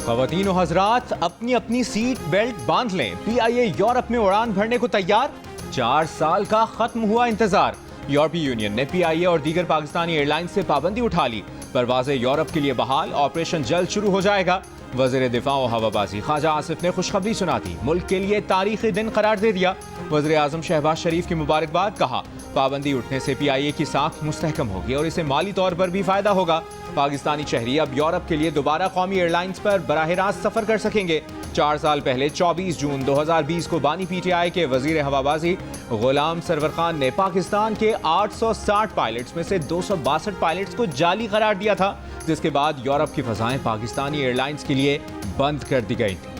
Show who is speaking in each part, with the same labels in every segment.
Speaker 1: ख़वातीन व हज़रात, अपनी अपनी सीट बेल्ट बांध लें। PIA यूरोप में उड़ान भरने को तैयार। 4 साल का खत्म हुआ इंतजार। यूरोपीय यूनियन ने PIA और दीगर पाकिस्तानी एयरलाइंस से पाबंदी उठा ली। परवाज़ें यूरोप के लिए बहाल। ऑपरेशन जल्द शुरू हो जाएगा। वज़ीर दिफा और हवाबाजी ख्वाजा आसिफ ने खुशखबरी सुना दी। मुल्क के लिए तारीखी दिन करार दे दिया। वज़ीर आज़म शहबाज शरीफ की मुबारकबाद। कहा, पाबंदी उठने से PIA की साख मुस्तहकम होगी और इसे माली तौर पर भी फायदा होगा। पाकिस्तानी शहरी अब यूरोप के लिए दोबारा कौमी एयरलाइंस पर बराह रास्त सफर कर सकेंगे। 4 साल पहले 24 जून 2020 को बानी PTI के वजीर हवाबाजी गुलाम सरवर खान ने पाकिस्तान के 860 पायलट्स में से 262 पायलट्स को जाली करार दिया था, जिसके बाद यूरोप की फजाएं पाकिस्तानी एयरलाइंस के लिए बंद कर दी गई थी।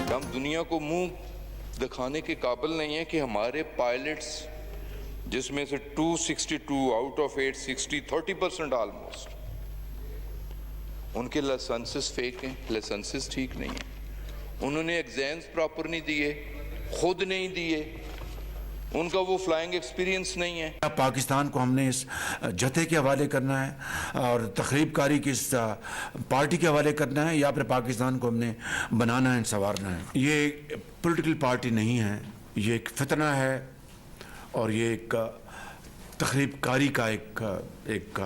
Speaker 2: हम दुनिया को मुंह दिखाने के काबिल नहीं है कि हमारे पायलट्स, जिसमें से 262 आउट ऑफ 860, 30% ऑलमोस्ट, उनके लाइसेंसेस फेक हैं, लाइसेंसेस ठीक नहीं है। उन्होंने एग्जाम्स प्रॉपर नहीं दिए, खुद नहीं दिए, उनका वो फ्लाइंग एक्सपीरियंस नहीं है।
Speaker 3: पाकिस्तान को हमने इस जथे के हवाले करना है और तखरीबकारी की इस पार्टी के हवाले करना है, या फिर पाकिस्तान को हमने बनाना है, संवारना है। ये पॉलिटिकल पार्टी नहीं है, ये एक फितना है और ये एक तखरीबकारी का एक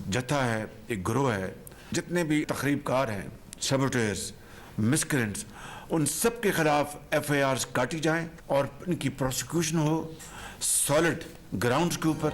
Speaker 3: जथा है, एक ग्रोह है। जितने भी तखरीबकार हैं, सबोटेर्स, मिसक्रेंट्स, उन सब के खिलाफ FIRs काटी जाएं और इनकी प्रोसिक्यूशन हो सॉलिड ग्राउंड्स के ऊपर।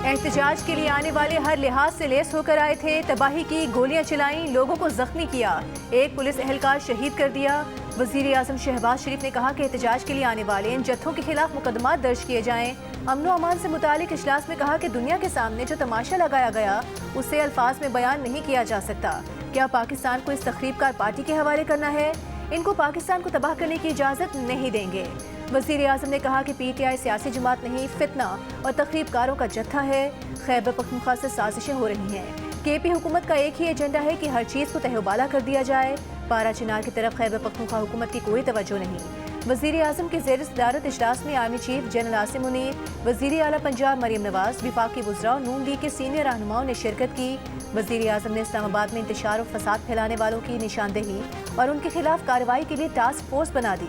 Speaker 4: एहतजाज के लिए आने वाले हर लिहाज से लेस होकर आए थे। तबाही की, गोलियां चलाई, लोगों को जख्मी किया, एक पुलिस एहलकार शहीद कर दिया। वजीर आजम शहबाज शरीफ ने कहा कि एहतजाज के लिए आने वाले इन जत्थों के खिलाफ मुकदमा दर्ज किए जाएं। अमन व अमान से मुतालिक इजलास में कहा कि दुनिया के सामने जो तमाशा लगाया गया उसे अल्फाज में बयान नहीं किया जा सकता। क्या पाकिस्तान को इस तखरीबकार पार्टी के हवाले करना है? इनको पाकिस्तान को तबाह करने की इजाज़त नहीं देंगे। वज़ीर आज़म ने कहा कि PTI सियासी जमात नहीं, फितना और तखरीबकारों का जत्था है। खैबर पख्तूनख्वा से साजिशें हो रही हैं। KP हुकूमत का एक ही एजेंडा है कि हर चीज़ को तहबाला कर दिया जाए। पारा चिनार की तरफ खैबर पख्तूनख्वा हुकूमत की कोई तवज्जो नहीं। वज़ीर आज़म के ज़ेर सदारत इजलास में army chief general Asim Munir, वज़ीर आला पंजाब मरीम नवाज, विफाकी वज़रा और नून लीग के सीनियर रहनुमाओं ने शिरकत की। वज़ीर आज़म ने इस्लामाबाद में इंतशार और फसाद फैलाने वालों की निशानदेही और उनके खिलाफ कार्रवाई के लिए टास्क फोर्स बना दी।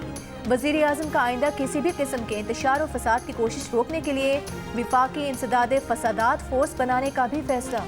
Speaker 4: वज़ीर आज़म का आइंदा किसी भी किस्म के इंतशार और फसाद की कोशिश रोकने के लिए विफाकी इंसदाद फसादात फोर्स बनाने का भी फैसला।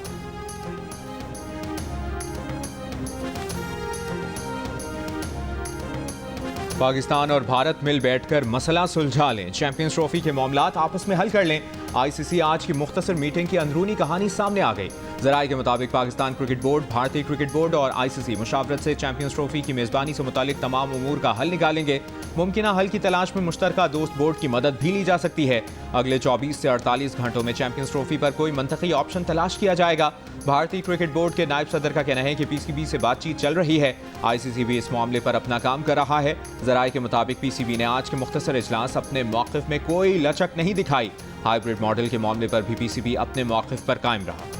Speaker 1: पाकिस्तान और भारत मिल बैठकर मसला सुलझा लें। चैंपियंस ट्रॉफी के मामलात आपस में हल कर लें। ICC आज की मुख्तसर मीटिंग की अंदरूनी कहानी सामने आ गई। ज़राए के मुताबिक पाकिस्तान क्रिकेट बोर्ड, भारतीय क्रिकेट बोर्ड और ICC मुशावरत से चैंपियंस ट्रॉफी की मेज़बानी से मुतालिक तमाम उमूर का हल निकालेंगे। मुमकिना हल की तलाश में मुश्तरका दोस्त बोर्ड की मदद भी ली जा सकती है। अगले 24 से 48 घंटों में चैंपियंस ट्रॉफी पर कोई मंतकी ऑप्शन तलाश किया जाएगा। भारतीय क्रिकेट बोर्ड के नायब सदर का कहना है कि PCB से बातचीत चल रही है। ICC भी इस मामले पर अपना काम कर रहा है। ज़राए के मुताबिक PCB ने आज के मुख्तसर इजलास अपने मौक़िफ़ में कोई लचक नहीं दिखाई। हाइब्रिड मॉडल के मामले पर भी PCB अपने मौक़िफ़ पर कायम रहा।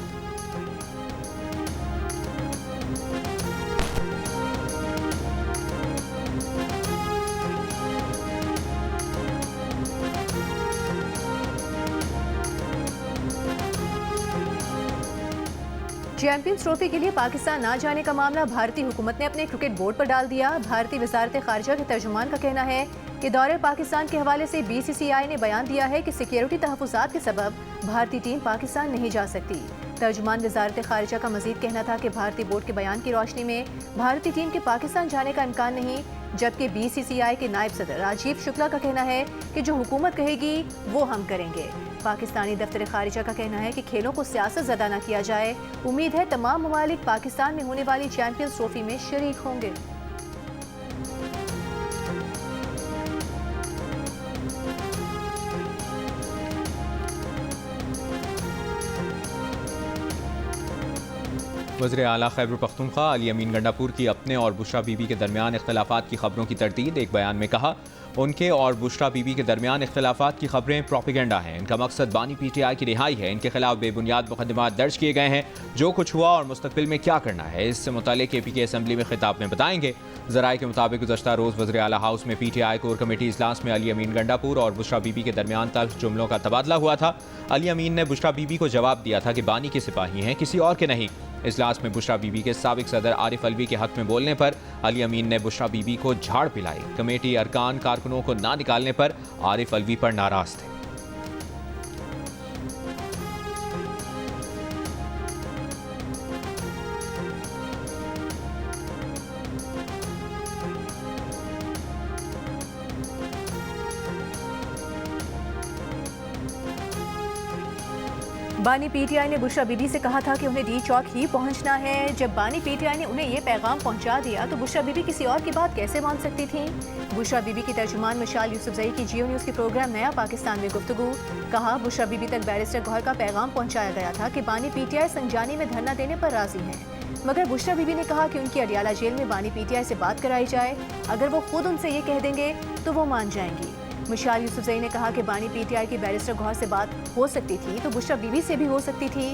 Speaker 4: चैंपियंस ट्रॉफी के लिए पाकिस्तान ना जाने का मामला भारतीय हुकूमत ने अपने क्रिकेट बोर्ड पर डाल दिया। भारतीय वजारत खारजा के तर्जुमान का कहना है कि दौरे पाकिस्तान के हवाले से BCCI ने बयान दिया है कि सिक्योरिटी तहफ़्फ़ुज़ात के सबब भारतीय टीम पाकिस्तान नहीं जा सकती। तर्जुमान वजारत खारजा का मजीद कहना था कि भारतीय बोर्ड के बयान की रोशनी में भारतीय टीम के पाकिस्तान जाने का इम्कान नहीं, जबकि BCCI के नायब सदर राजीव शुक्ला का कहना है कि जो हुकूमत कहेगी वो हम करेंगे। पाकिस्तानी दफ्तर खारिजा का कहना है कि खेलों को सियासत ज़दा न किया जाए। उम्मीद है तमाम ममालिक पाकिस्तान में होने वाली चैंपियंस ट्रॉफी में शरीक होंगे।
Speaker 1: वज़ीर आला खैबर पख्तूनख्वा अली अमीन गंडापुर की अपने और बुशरा बीबी के दरमियान इख्तलाफात की खबरों की तरदीद। एक बयान में कहा, उनके और बुशरा बीबी के दरमियान इख्तलाफात की खबरें प्रोपेगेंडा हैं। इनका मकसद बानी PTI की रिहाई है। इनके खिलाफ बेबुनियाद मुकदमात दर्ज किए गए हैं। जो कुछ हुआ और मुस्तकबिल में क्या करना है, इससे मुतालिक KP की असम्बली में खिताब में बताएंगे। ज़राए के मुताबिक गुज़श्ता रोज़ वज़ीर आला हाउस में PTI कोर कमेटी इजलास में अली अमीन गंडापुर और बुशरा बीबी के दरमियान तल्ख जुमलों का तबादला हुआ था। अली अमीन ने बुशरा बीबी को जवाब दिया था कि बानी के सिपाही हैं, किसी और के नहीं। इजलास में बुशरा बीबी के साबिक सदर आरिफ अलवी के हक में बोलने पर अली अमीन ने बुशरा बीबी को झाड़ पिलाई। कमेटी अरकान कारकुनों को ना निकालने पर आरिफ अलवी पर नाराज थे।
Speaker 4: बानी PTI ने बुशरा बीबी से कहा था कि उन्हें डी चौक ही पहुंचना है। जब बानी PTI ने उन्हें ये पैगाम पहुंचा दिया तो बुशरा बीबी किसी और की बात कैसे मान सकती थी। बुशरा बीबी की तर्जुमान मिशाल यूसुफजई की जियो न्यूज़ के प्रोग्राम नया पाकिस्तान में गुफ्तगू। कहा, बुशरा बीबी तक बैरिस्टर गौहर का पैगाम पहुंचाया गया था कि बानी PTI संजानी में धरना देने पर राजी हैं, मगर बुशरा बीबी ने कहा कि उनकी अडियाला जेल में बानी PTI से बात कराई जाए। अगर वो खुद उनसे ये कह देंगे तो वो मान जाएंगी। मिशाल यूसुफजई ने कहा कि बानी PTI की बैरिस्टर गौहर से बात हो सकती थी तो बुशरा बीबी से भी हो सकती थी।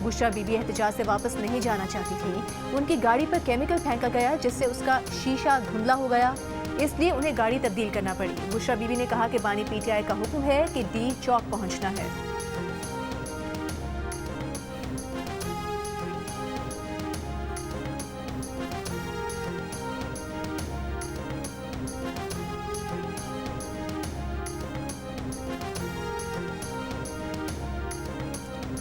Speaker 4: बुशरा बीबी एहतजाज से वापस नहीं जाना चाहती थी। उनकी गाड़ी पर केमिकल फेंका गया जिससे उसका शीशा धुंधला हो गया, इसलिए उन्हें गाड़ी तब्दील करना पड़ी। बुशरा बीबी ने कहा कि बानी PTI का हुक्म है कि डी चौक पहुंचना है।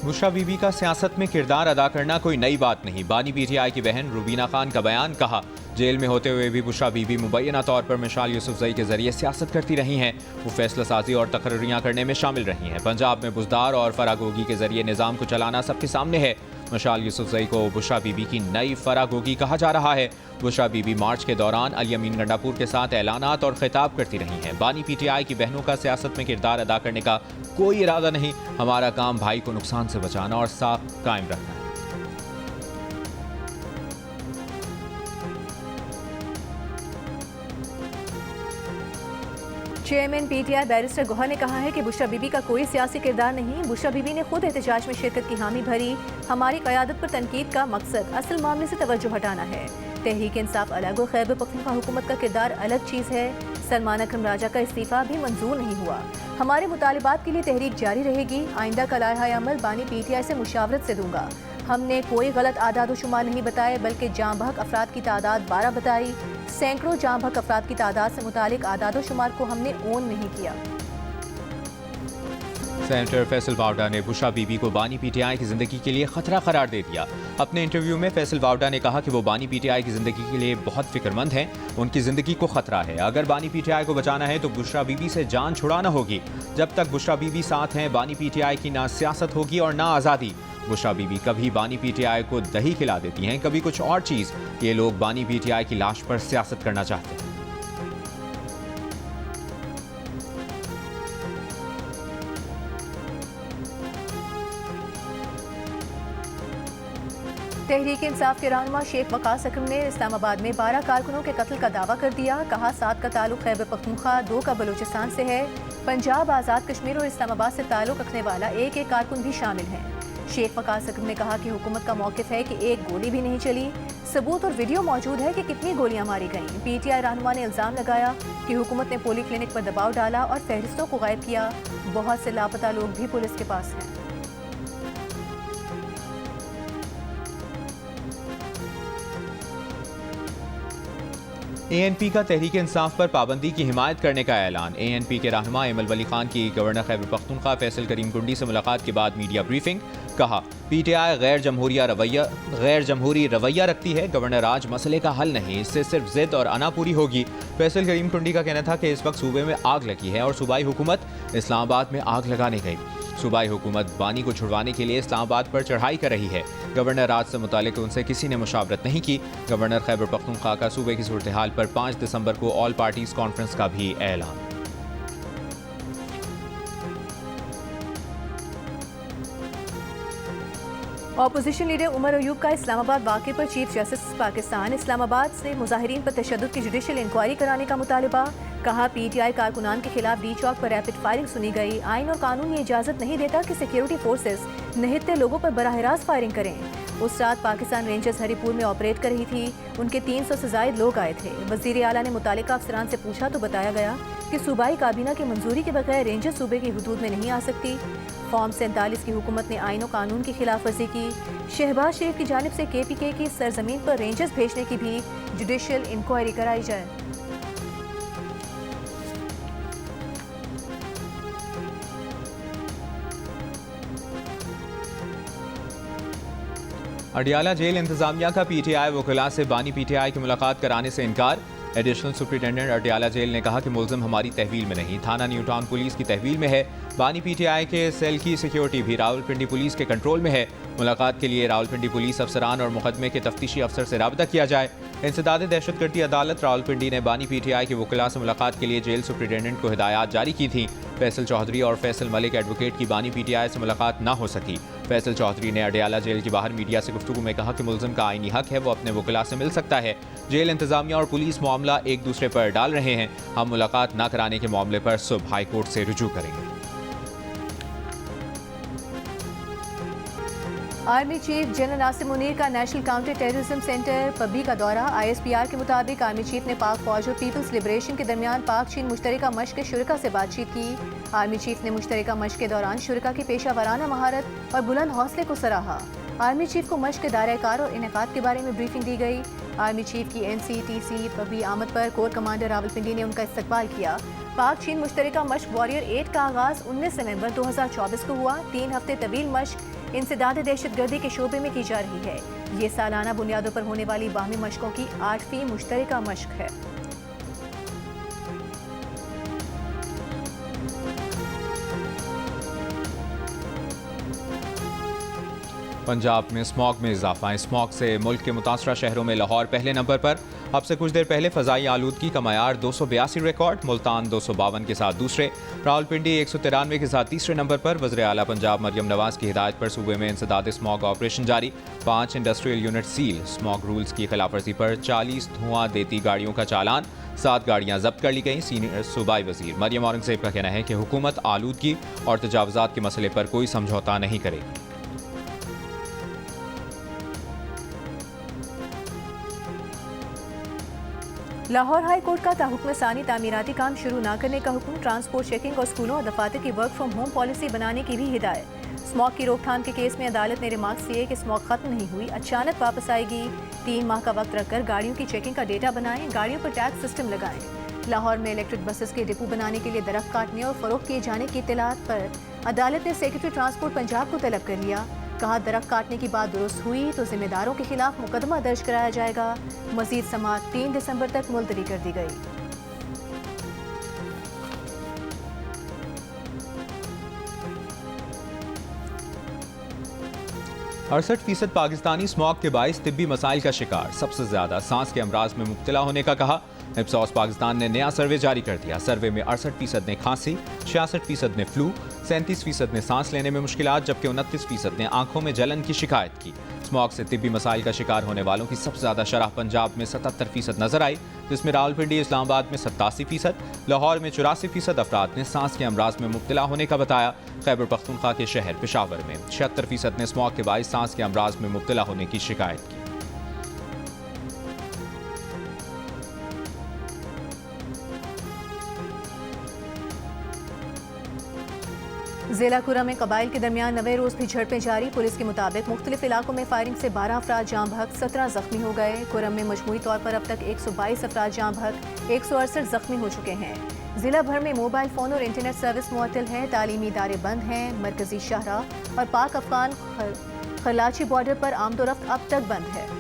Speaker 1: बुशरा बीबी का सियासत में किरदार अदा करना कोई नई बात नहीं। बानी PTI की बहन रुबीना खान का बयान। कहा, जेल में होते हुए भी बुशरा बीबी मुबैना तौर पर मिशाल यूसुफजई के जरिए सियासत करती रही हैं। वो फैसला साजी और तकर्रियाँ करने में शामिल रही हैं। पंजाब में बुजदार और फरागोगी के जरिए निज़ाम को चलाना सबके सामने है। मिशाल यूसुफजई को बुशरा बीबी की नई फरागोगी कहा जा रहा है। बुशरा बीबी मार्च के दौरान अली अमीन गंडापुर के साथ ऐलानात और खिताब करती रही हैं। बानी PTI की बहनों का सियासत में किरदार अदा करने का कोई इरादा नहीं। हमारा काम भाई को नुकसान से बचाना और साफ कायम रखना है।
Speaker 4: चेयरमैन PTI बैरिस्टर गौहर ने कहा है कि बुशरा बीबी का कोई सियासी किरदार नहीं। बुशरा बीबी ने खुद एहतजाज में शिरकत की हामी भरी। हमारी क़यादत पर तनकीद का मकसद असल मामले से तवज्जो हटाना है। तहरीक इंसाफ अलग और खैबर पख्तूनख्वा हुकूमत का किरदार अलग चीज़ है। सलमान अकरम राजा का इस्तीफ़ा भी मंजूर नहीं हुआ। हमारे मुतालिबात के लिए तहरीक जारी रहेगी। आइंदा का लायहा अमल बानी PTI से मुशावरत से दूंगा। हमने कोई गलत आदाद शुमार नहीं बताए, बल्कि जाँ बहक अफराद की तादाद 12 बताई। सैकड़ों जाँ बहक अफराद की तादाद से मुतालिक आदाद शुमार को हमने ओन नहीं किया।
Speaker 1: सेनेटर फैसल वावडा ने बुशरा बीबी को बानी PTI की ज़िंदगी के लिए ख़तरा करार दे दिया। अपने इंटरव्यू में फैसल वावडा ने कहा कि वो बानी PTI की ज़िंदगी के लिए बहुत फिक्रमंद हैं। उनकी ज़िंदगी को ख़तरा है। अगर बानी PTI को बचाना है तो बुशरा बीबी से जान छुड़ाना होगी। जब तक बुशरा बीबी साथ हैं, बानी PTI की ना सियासत होगी और ना आज़ादी। बुशरा बीबी कभी बानी PTI को दही खिला देती हैं, कभी कुछ और चीज़। ये लोग बानी PTI की लाश पर सियासत करना चाहते हैं।
Speaker 4: तहरीक इंसाफ के रहनुमा शेख वकास अकरम ने इस्लामाबाद में 12 कारकुनों के कत्ल का दावा कर दिया। कहा, 7 का ताल्लुक खैबर पख्तूनख्वा, 2 का बलूचिस्तान से है। पंजाब, आज़ाद कश्मीर और इस्लामाबाद से ताल्लुक रखने वाला एक कारकुन भी शामिल है। शेख वकास अकरम ने कहा कि हुकूमत का मौक़िफ़ है कि एक गोली भी नहीं चली। सबूत और वीडियो मौजूद है कि कितनी गोलियां मारी गईं। PTI रहनुमा ने इल्ज़ाम लगाया कि हुकूमत ने पोली क्लिनिक पर दबाव डाला और फहरिस्तों को गायब किया। बहुत से लापता लोग भी पुलिस के पास हैं।
Speaker 1: ANP का तहरीक इंसाफ पर पाबंदी की हिमायत करने का ऐलान। ANP के रहनुमा एमल वली खान की गवर्नर खैबर पख्तूनख्वा फैसल करीम कुंडी से मुलाकात के बाद मीडिया ब्रीफिंग। कहा, PTI गैर जमहूरी रवैया रखती है। गवर्नर राज मसले का हल नहीं, इससे सिर्फ जिद और अना पूरी होगी। फैसल करीम कुंडी का कहना था कि इस वक्त सूबे में आग लगी है और सूबाई हुकूमत इस्लामाबाद में आग लगाने गई। सूबाई हुकूमत बानी को छुड़वाने के लिए इस्लामाबाद पर चढ़ाई कर रही है। गवर्नर राज से मुतालिक उनसे किसी ने मुशावरत नहीं की। गवर्नर खैबर पख्तूनख्वा का सूबे की सूरत हाल पर 5 दिसंबर को ऑल पार्टीज कॉन्फ्रेंस का भी ऐलान।
Speaker 4: ऑपोजिशन लीडर उमर अयूब का इस्लामाबाद वाक़े पर चीफ जस्टिस पाकिस्तान इस्लामाबाद से मुजाहिरीन पर तशद्दुद की जुडिशल इंक्वायरी कराने का मुतालबा। कहा PTI कारकुनान के खिलाफ डी चौक पर रैपिड फायरिंग सुनी गई। आइन और कानून ये इजाज़त नहीं देता कि सिक्योरिटी फोर्सेस निहत्ते लोगों पर बराह रास्त फायरिंग करें। उस रात पाकिस्तान रेंजर्स हरीपुर में ऑपरेट कर रही थी। उनके 300 से ज़ायद लोग आए थे। वज़ीर आला ने मुतालिका अफसरान से पूछा तो बताया गया कि सूबाई काबीना की मंजूरी के बगैर रेंजर सूबे की हुदूद में नहीं आ सकती। फॉर्म 47 की हुकूमत ने आइन और कानून की खिलाफ वर्जी की। शहबाज शरीफ की जानिब से KPK की सरजमीन पर रेंजर्स भेजने की भी जुडिशल इंक्वायरी कराई जाए।
Speaker 1: अडियाला जेल इंतजामिया का PTI वकीला से बानी PTI की मुलाकात कराने से इनकार। एडिशनल सुप्रिटेंडेंट अडियाला जेल ने कहा कि मुल्जिम हमारी तहवील में नहीं, थाना न्यू टाउन पुलिस की तहवील में है। बानी PTI के सेल की सिक्योरिटी भी रावलपिंडी पुलिस के कंट्रोल में है। मुलाकात के लिए रावलपिंडी पुलिस अफसरान और मुकदमे के तफ्तीशी अफसर से राब्ता किया जाए। इंसदाद दहशतगर्दी अदालत रावलपिंडी ने बानी PTI के वकीला से मुलाकात के लिए जेल सुप्रिटेंडेंट को हिदायत जारी की थी। फैसल चौधरी और फैसल मलिक एडवोकेट की बानी PTI से मुलाकात न हो सकी। फैसल चौधरी ने अडियाला जेल के बाहर मीडिया से गुफ्तगू में कहा कि मुल्जिम का आईनी हक है, वो अपने वकीला से मिल सकता है। जेल इंतजामिया और पुलिस मामला एक दूसरे पर डाल रहे हैं। हम मुलाकात न कराने के मामले पर सुबह हाई कोर्ट से रुजू करेंगे।
Speaker 4: Army chief general Nasir Munir का national counter terrorism centre Pabbi का दौरा। ISPR के मुताबिक आर्मी चीफ ने पाक फौज और पीपल्स लिबरेशन के दरमियान पाक चीन मुश्तरका मश्क के शुरका से बातचीत की। आर्मी चीफ ने मुश्तरका मश्क के दौरान शुरका की पेशा वराना महारत और बुलंद हौसले को सराहा। आर्मी चीफ को मश्क के दायरा कार और इनेकाद के बारे में ब्रीफिंग दी गई। आर्मी चीफ की NCTC पब्बी आमद पर कोर कमांडर रावलपिंडी ने उनका इस्तकबाल किया। पाक चीन मुश्तरका मश्क वॉरियर 8 का आगाज 19 नवंबर 2024 को हुआ। 3 हफ्ते तवील मश्क इंसदाद दहशतगर्दी के शोबे में की जा रही है। ये सालाना बुनियादों पर होने वाली बाहमी मशकों की 8वीं मुश्तरका मश्क है।
Speaker 1: पंजाब में स्मॉग में इजाफा। स्मॉग से मुल्क के मुतासरा शहरों में लाहौर पहले नंबर पर। अब से कुछ देर पहले फ़ज़ाई आलूदगी का मयार 282 रिकॉर्ड। मुल्तान 252 के साथ दूसरे। रावलपिंडी 193 के साथ तीसरे नंबर पर। वज़ीर आला पंजाब मरियम नवाज़ की हिदायत पर सूबे में इंसदाद स्मॉग ऑपरेशन जारी। 5 industrial unit seal. Smog rules की खिलाफवर्जी पर 40 धुआं देती गाड़ियों का चालान। 7 गाड़ियाँ जब्त कर ली गईं। सीनियर सूबाई वज़ीर मरियम औरंगज़ेब का कहना है कि हुकूमत आलूदगी और तजावुज़ात के मसले पर कोई समझौता नहीं करेगी।
Speaker 4: लाहौर हाई कोर्ट का ताहुक्म सानी तामीराती काम शुरू न करने का हुक्म। ट्रांसपोर्ट चेकिंग और स्कूलों और दफातर की वर्क फ्रॉम होम पॉलिसी बनाने की भी हिदायत। स्मॉग की रोकथाम के केस में अदालत ने रिमार्क्स दिए कि स्मॉग खत्म नहीं हुई, अचानक वापस आएगी। 3 माह का वक्त रखकर गाड़ियों की चेकिंग का डेटा बनाएं, गाड़ियों पर टैक्स सिस्टम लगाएं। लाहौर में इलेक्ट्रिक बसेस के डिपो बनाने के लिए दरख्त काटने और फरोख्त किए जाने की इत्तलात पर अदालत ने सेक्रेटरी ट्रांसपोर्ट पंजाब को तलब कर लिया। कहा दरख्त काटने की बात दुरुस्त हुई तो जिम्मेदारों के खिलाफ मुकदमा दर्ज कराया जाएगा। मजीद समाअत 3 दिसंबर तक मुलतवी कर दी गई।
Speaker 1: 68% पाकिस्तानी स्मॉग के बाइस तिब्बी मसाइल का शिकार। सबसे ज्यादा सांस के अमराज में मुब्तला होने का कहा। इप्सॉस पाकिस्तान ने नया सर्वे जारी कर दिया। सर्वे में 68% ने खांसी, 66% ने फ्लू, 37% ने सांस लेने में मुश्किलात, जबकि 29% ने आंखों में जलन की शिकायत की। स्मॉग से तिब्बी मसाइल का शिकार होने वालों की सबसे ज्यादा शरह पंजाब में 77% नजर आई, जिसमें रावलपिंडी इस्लामाबाद में 87%, लाहौर में 84% अफराद ने सांस के अमराज में मुब्तला होने का बताया। खैबर पख्तूनख्वा के शहर पेशावर में 76% ने स्मॉग के बाइस सांस के अमराज में मुब्तला होने की शिकायत की।
Speaker 4: जिला कुरम में कबाइल के दरमियान नवे रोज भी झड़पें जारी। पुलिस के मुताबिक मुख्तलिफ इलाकों में फायरिंग से 12 अफराद जाँ बहक, 17 जख्मी हो गए। कुरम में मजमूई तौर पर अब तक 122 अफराद जाँ बहक, 168 जख्मी हो चुके हैं। जिला भर में मोबाइल फोन और इंटरनेट सर्विस मुअत्तल है। तालीमी इदारे बंद हैं। मरकजी शाहराह और पाक अफगान खलाची बॉर्डर पर आमदोरफ्त अब तक बंद है।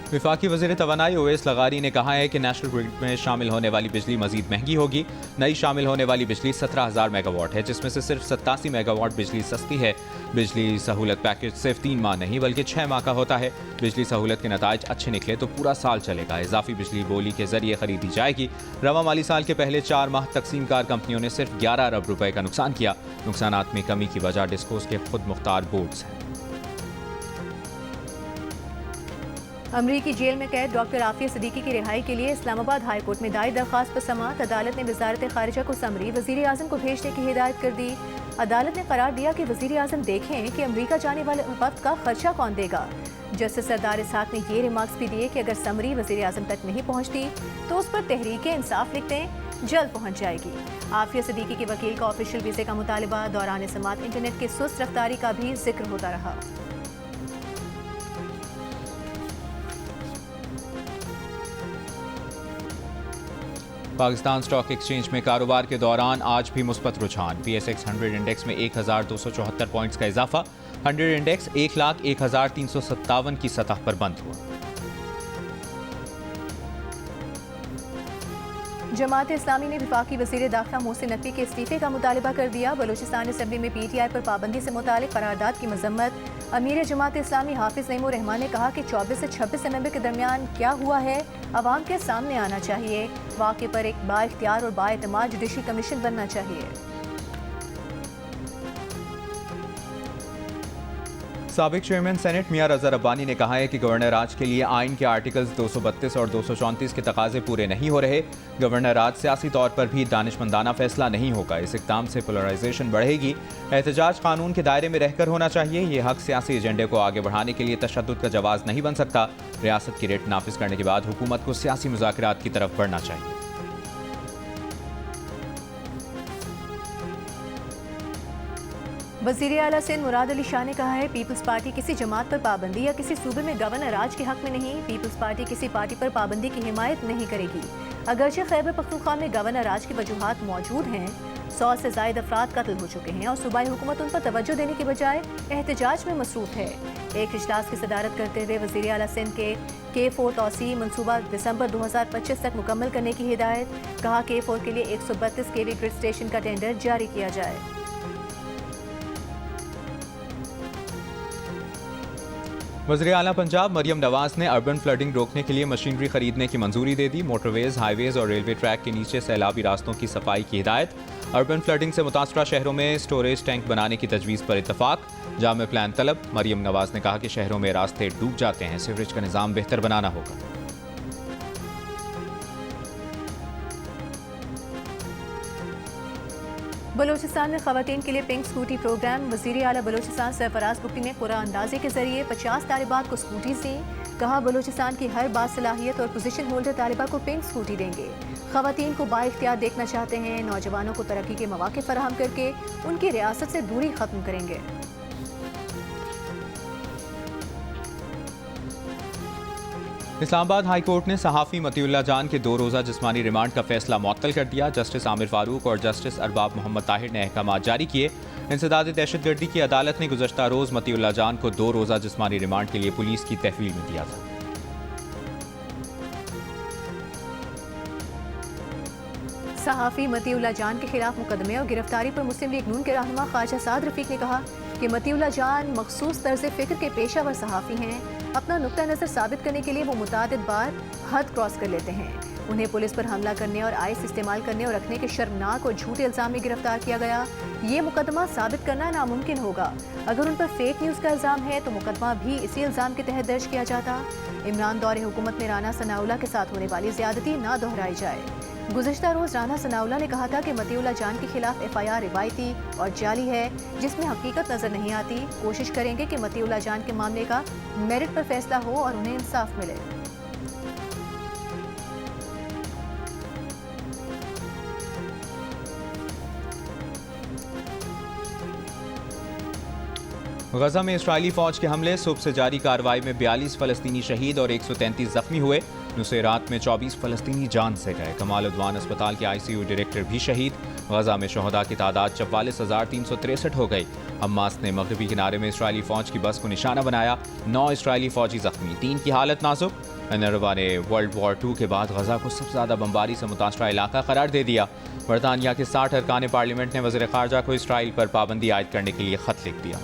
Speaker 1: विफाकी वज़ीर तवानाई ओवैस लगारी ने कहा है कि नेशनल ग्रिड में शामिल होने वाली बिजली मजीद महंगी होगी। नई शामिल होने वाली बिजली 17,000 मेगावाट है, जिसमें से सिर्फ 87 मेगावाट बिजली सस्ती है। बिजली सहूलत पैकेज सिर्फ 3 माह नहीं बल्कि 6 माह का होता है। बिजली सहूलत के नताइज अच्छे निकले तो पूरा साल चलेगा। इजाफी बिजली बोली के जरिए खरीदी जाएगी। रवा माली साल के पहले 4 माह तकसीमकार कंपनियों ने सिर्फ 11 अरब रुपए का नुकसान किया। नुकसानात में कमी की वजह डिस्कोस के खुद मुख्तार बोर्ड्स हैं।
Speaker 4: अमरीकी जेल में कैद डॉक्टर आफिया सिद्दीकी की रिहाई के लिए इस्लामाबाद हाई कोर्ट में दायर दरख्वास्त पर समाअत। अदालत ने वजारत खारिजा को समरी वजीर आजम को भेजने की हिदायत कर दी। अदालत ने करार दिया कि वजीर आजम देखें कि अमरीका जाने वाले वक्त का खर्चा कौन देगा। जस्टिस सरदार इसहाक ने ये रिमार्क्स भी दिए कि अगर समरी वजीर आजम तक नहीं पहुँचती तो उस पर तहरीक इंसाफ लिख दें, जल्द पहुँच जाएगी। आफिया सिद्दीकी के वकील का ऑफिशियल वीजे का मुतालबा दौरान समाअत इंटरनेट की सुस्त रफ्तारी का भी जिक्र होता रहा।
Speaker 1: पाकिस्तान स्टॉक एक्सचेंज में कारोबार के दौरान आज भी मुस्बत रुझान। PSX 100 इंडेक्स में 1274 पॉइंट्स का इजाफा। 100 इंडेक्स 1,01,357 की सतह पर बंद हुआ।
Speaker 4: जमात इस्लामी ने वफाकी वज़ीर दाखिला मोहसिन नकवी के इस्तीफे का मुतालबा कर दिया। बलूचिस्तान असेंबली में PTI पर पाबंदी से मुतालिक करारदाद की मजम्मत। अमीर जमात इस्लामी हाफिज नईमुर रहमान ने कहा कि 24 से 26 नवंबर के दरमियान क्या हुआ है अवाम के सामने आना चाहिए। वाक़े पर एक बाइख्तियार और बाएतमाद जुडिशरी कमीशन बनना चाहिए।
Speaker 1: साबिक चेयरमैन सेनेट मियां रज़ा रब्बानी ने कहा है कि गवर्नर राज के लिए आइन के आर्टिकल्स 232 और 234 के तकाजे पूरे नहीं हो रहे। गवर्नर राज सियासी तौर पर भी दानिशमंदाना फैसला नहीं होगा। इस इक़दाम से पोलराइजेशन बढ़ेगी। एहतजाज कानून के दायरे में रहकर होना चाहिए। ये हक सियासी एजेंडे को आगे बढ़ाने के लिए तशद्दुद का जवाब नहीं बन सकता। रियासत की रेट नाफिज करने के बाद हुकूमत को सियासी मुज़ाकरात की तरफ बढ़ना चाहिए।
Speaker 4: वज़ीर आला सिंध मुराद अली शाह ने कहा है पीपल्स पार्टी किसी जमात पर पाबंदी या किसी सूबे में गवर्नर राज के हक में नहीं। पीपल्स पार्टी किसी पार्टी पर पाबंदी की हिमायत नहीं करेगी। अगरचे खैबर पख्तूनख्वा में गवर्नर राज की वजूहात मौजूद हैं। 100 से ज़ायद अफराद कत्ल हो चुके हैं और सूबाई हुकूमत उन पर तवज्जो देने के बजाय एहतजाज में मसरूफ है। एक इजलास की सदारत करते हुए वज़ीर आला सिंध के K4 तौसी मनसूबा दिसंबर 2025 तक मुकम्मल करने की हिदायत। कहा K4 के लिए 132 kV ग्रिड स्टेशन का टेंडर जारी किया जाए।
Speaker 1: वज़ीर आला पंजाब मरियम नवाज ने अर्बन फ्लडिंग रोकने के लिए मशीनरी खरीदने की मंजूरी दे दी। मोटरवेज, हाईवेज और रेलवे ट्रैक के नीचे सैलाबी रास्तों की सफाई की हिदायत। अर्बन फ्लडिंग से मुतासरा शहरों में स्टोरेज टैंक बनाने की तजवीज़ पर इत्तफाक। जामे प्लान तलब। मरियम नवाज ने कहा कि शहरों में रास्ते डूब जाते हैं, सीवरेज का निज़ाम बेहतर बनाना होगा।
Speaker 4: बलूचिस्तान में खवातीन के लिए पिंक स्कूटी प्रोग्राम। वज़ीर आला बलूचिस्तान सरफराज बुकटी ने कुरान अंदाजी के जरिए 50 तालिबात को स्कूटी दी। कहा बलूचिस्तान की हर बासलाहियत और पोजीशन होल्डर तालिबा को पिंक स्कूटी देंगे। खवातीन को बाइख्तियार देखना चाहते हैं। नौजवानों को तरक्की के मौके फराहम करके उनकी रियासत से दूरी खत्म करेंगे।
Speaker 1: इस्लामाबाद हाई कोर्ट ने सहाफ़ी मतीउल्लाह जान के 2 रोज़ा जिस्मानी रिमांड का फैसला मुअत्तल कर दिया। जस्टिस आमिर फारूक और जस्टिस अरबाब मोहम्मद ताहिर ने अहकाम जारी किए। इंसदाद दहशतगर्दी की अदालत ने गुज़श्ता रोज़ मतीउल्लाह जान को 2 रोज़ा जिस्मानी रिमांड के लिए पुलिस की तहवील में दिया था।
Speaker 4: सहाफ़ी मतीउल्लाह जान के खिलाफ मुकदमे और गिरफ्तारी पर मुस्लिम लीग नून के रहनुमा ख्वाजा साद रफीक ने कहा कि मतीउल्लाह जान मखसूस तर्ज फ़िक्र के पेशावर सहाफ़ी हैं। अपना नुक्ता नज़र साबित करने के लिए वो मुतादिद बार हद क्रॉस कर लेते हैं। उन्हें पुलिस पर हमला करने और आइस इस्तेमाल करने और रखने के शर्मनाक और झूठे इल्ज़ाम में गिरफ्तार किया गया। ये मुकदमा साबित करना नामुमकिन होगा। अगर उन पर फेक न्यूज़ का इल्ज़ाम है तो मुकदमा भी इसी इल्ज़ाम के तहत दर्ज किया जाता। इमरान दौरे हुकूमत में राना सनाउल्लाह के साथ होने वाली ज़्यादती ना दोहराई जाए। गुज़श्ता रोज़ राना सनाउल्लाह ने कहा था कि मतीउल्लाह जान के खिलाफ FIR रिवायती और जाली है जिसमें हकीकत नज़र नहीं आती। कोशिश करेंगे कि मतीउल्लाह जान के मामले का मेरिट पर फैसला हो और उन्हें इंसाफ मिले।
Speaker 1: गजा में इस्राइली फौज के हमले। सुबह से जारी कार्रवाई में 42 फ़लस्तीनी शहीद और 133 जख्मी हुए। नुसेरात में 24 फ़लस्तीनी जान से गए। कमाल उद्वान अस्पताल के ICU डायरेक्टर भी शहीद। गजा में शहदा की तादाद 44,363 हो गई। हमास ने मगरबी किनारे में इस्राइली फौज की बस को निशाना बनाया। 9 इस्राइली फौजी जख्मी, 3 की हालत नाजुक। नरवा ने वर्ल्ड वॉर 2 के बाद गजा को सबसे ज़्यादा बमबारी से मुतासरा इलाका करार दे दिया। बरतानिया के 60 अरकान पार्लियामेंट ने वज़ीर ख़ारजा को इसराइल पर पाबंदी आयद करने के लिए ख़त लिख दिया।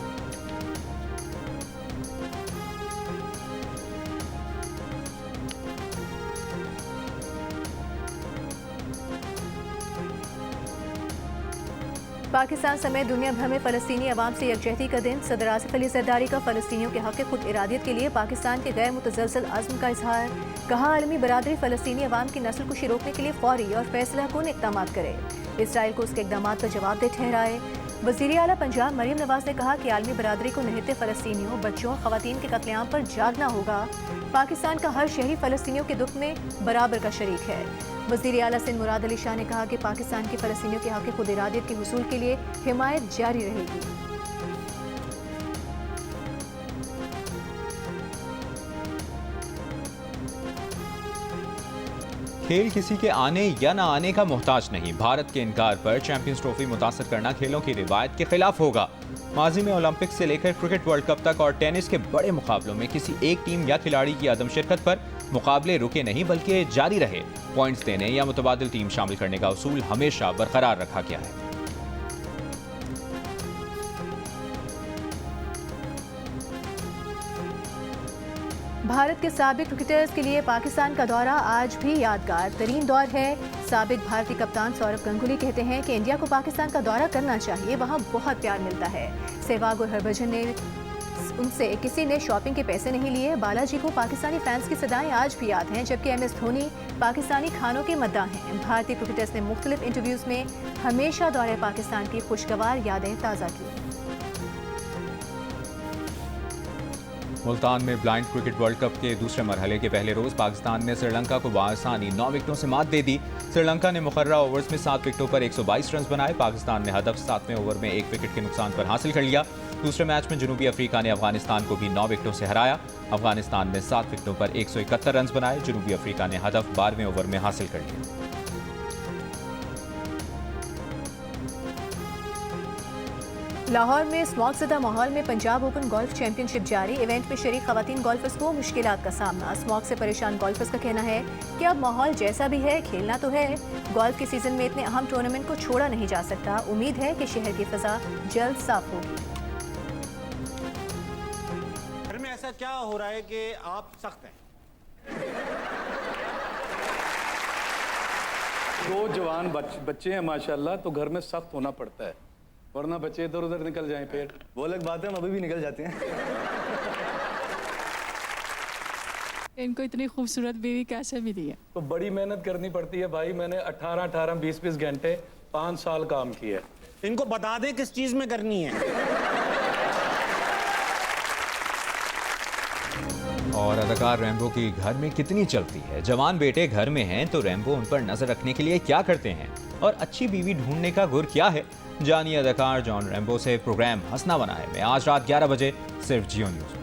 Speaker 4: पाकिस्तान समेत दुनिया भर में फ़लस्तीनी अवाम से यकजहती का दिन। सदर आसिफ अली ज़रदारी का फ़लस्तीनियों के हक़ खुद इरादियत के लिए पाकिस्तान के गैर मुतज़लज़ल अज़्म का इजहार। कहा, आलमी बरादरी फ़लस्तीनी अवाम की नस्ल कुशी रोकने के लिए फ़ौरी और फैसला कुन इक़दाम करे। इसराइल को उसके इक़दाम का जवाब दे ठहराए। वज़ीर आला पंजाब मरीम नवाज ने कहा कि आलमी बरादरी को निहत्ते फ़लस्तीनियों, बच्चों और ख़वातीन के कत्लेआम पर जागना होगा। पाकिस्तान का हर शहरी फ़लस्तीनियों के दुख में बराबर का शरीक है। वज़ीर आला सिंध मुराद अली शाह ने कहा कि पाकिस्तान की फ़लस्तीनियों के हक़ खुद इरादियत के हुसूल के लिए हिमायत जारी रहेगी।
Speaker 1: खेल किसी के आने या ना आने का मोहताज नहीं। भारत के इनकार पर चैंपियंस ट्रॉफी मुतासर करना खेलों की रिवायत के खिलाफ होगा। माजी में ओलंपिक्स से लेकर क्रिकेट वर्ल्ड कप तक और टेनिस के बड़े मुकाबलों में किसी एक टीम या खिलाड़ी की अदम शिरकत पर मुकाबले रुके नहीं बल्कि जारी रहे। पॉइंट्स देने या मुतबादिल टीम शामिल करने का उसूल हमेशा बरकरार रखा गया है।
Speaker 4: भारत के साबिक क्रिकेटर्स के लिए पाकिस्तान का दौरा आज भी यादगार तरीन दौर है। साबिक भारतीय कप्तान सौरव गंगुली कहते हैं कि इंडिया को पाकिस्तान का दौरा करना चाहिए, वहां बहुत प्यार मिलता है। सहवाग और हरभजन ने उनसे किसी ने शॉपिंग के पैसे नहीं लिए। बालाजी को पाकिस्तानी फैंस की सदाएं आज भी याद हैं, जबकि MS धोनी पाकिस्तानी खानों के मद्दाह हैं। भारतीय क्रिकेटर्स ने मुख्तलिफ इंटरव्यूज में हमेशा दौरे पाकिस्तान की खुशगवार यादें ताज़ा की।
Speaker 1: मुल्तान में ब्लाइंड क्रिकेट वर्ल्ड कप के दूसरे मरहले के पहले रोज पाकिस्तान ने श्रीलंका को बाआसानी 9 विकेटों से मात दे दी। श्रीलंका ने मुकर्ररा ओवर्स में 7 विकेटों पर 122 रन बनाए। पाकिस्तान ने हदफ 7वें ओवर में 1 विकेट के नुकसान पर हासिल कर लिया। दूसरे मैच में जनूबी अफ्रीका ने अफगानिस्तान को भी 9 विकेटों से हराया। अफगानिस्तान ने 7 विकेटों पर 171 रन बनाए। जनूबी अफ्रीका ने हदफ 12वें ओवर में हासिल कर लिया।
Speaker 4: लाहौर में स्मॉग ज़दा माहौल में पंजाब ओपन गोल्फ चैंपियनशिप जारी। इवेंट में शरीक खवातीन गोल्फर्स को मुश्किलात का सामना। स्मॉग से परेशान गोल्फर्स का कहना है कि अब माहौल जैसा भी है, खेलना तो है। गोल्फ के सीजन में इतने अहम टूर्नामेंट को छोड़ा नहीं जा सकता। उम्मीद है कि शहर की फ़ज़ा जल्द साफ होगी।
Speaker 5: घर में ऐसा क्या हो रहा है कि आप सख्त हैं?
Speaker 6: 2 जवान बच्चे हैं माशाल्लाह, तो घर में सख्त होना पड़ता है, वरना बच्चे इधर उधर निकल जाएं फिर।
Speaker 7: वो अलग बात है, हम अभी भी निकल जाते हैं।
Speaker 8: इनको इतनी खूबसूरत बीवी कैसे मिली है?
Speaker 6: तो बड़ी मेहनत करनी पड़ती है भाई। मैंने 18 20 घंटे 5 साल काम किया है।
Speaker 5: इनको बता दें किस चीज में करनी है।
Speaker 1: और अदाकार रैम्बो की घर में कितनी चलती है। जवान बेटे घर में हैं तो रैम्बो उन पर नजर रखने के लिए क्या करते हैं और अच्छी बीवी ढूंढने का गुर क्या है। जानिए अदाकार जॉन रैम्बो से प्रोग्राम हंसना बना है में आज रात 11 बजे सिर्फ जियो न्यूज़।